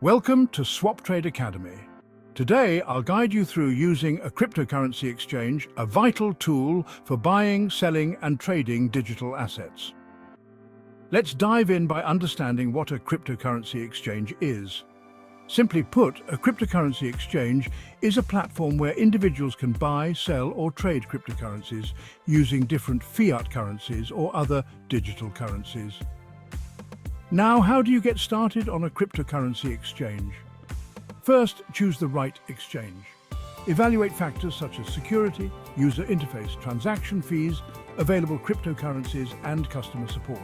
Welcome to Swap Trade Academy. Today, I'll guide you through using a cryptocurrency exchange, a vital tool for buying, selling, and trading digital assets. Let's dive in by understanding what a cryptocurrency exchange is. Simply put, a cryptocurrency exchange is a platform where individuals can buy, sell, or trade cryptocurrencies using different fiat currencies or other digital currencies. Now, how do you get started on a cryptocurrency exchange? First, choose the right exchange. Evaluate factors such as security, user interface, transaction fees, available cryptocurrencies, and customer support.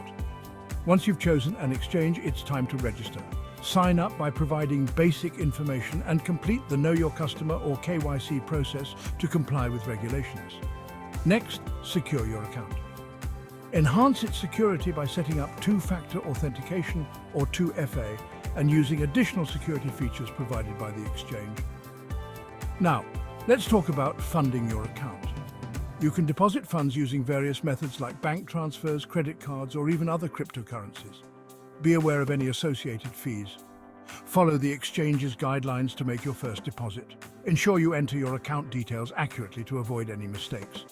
Once you've chosen an exchange, it's time to register. Sign up by providing basic information and complete the Know Your Customer or KYC process to comply with regulations. Next, secure your account. Enhance its security by setting up two-factor authentication or 2FA and using additional security features provided by the exchange. Now, let's talk about funding your account. You can deposit funds using various methods like bank transfers, credit cards, or even other cryptocurrencies. Be aware of any associated fees. Follow the exchange's guidelines to make your first deposit. Ensure you enter your account details accurately to avoid any mistakes.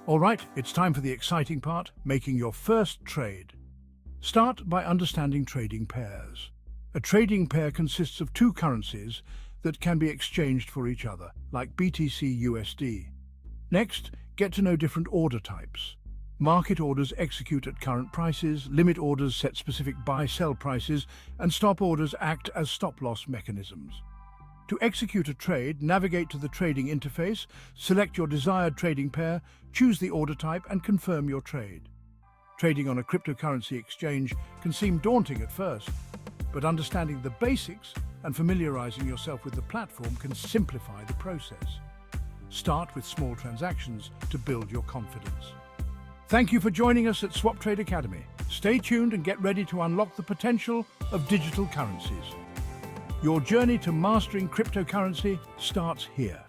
All right, it's time for the exciting part, making your first trade. Start by understanding trading pairs. A trading pair consists of two currencies that can be exchanged for each other, like BTC/USD. Next, get to know different order types. Market orders execute at current prices, limit orders set specific buy-sell prices, and stop orders act as stop-loss mechanisms. To execute a trade, navigate to the trading interface, select your desired trading pair, choose the order type, and confirm your trade. Trading on a cryptocurrency exchange can seem daunting at first, but understanding the basics and familiarizing yourself with the platform can simplify the process. Start with small transactions to build your confidence. Thank you for joining us at Swap Trade Academy. Stay tuned and get ready to unlock the potential of digital currencies. Your journey to mastering cryptocurrency starts here.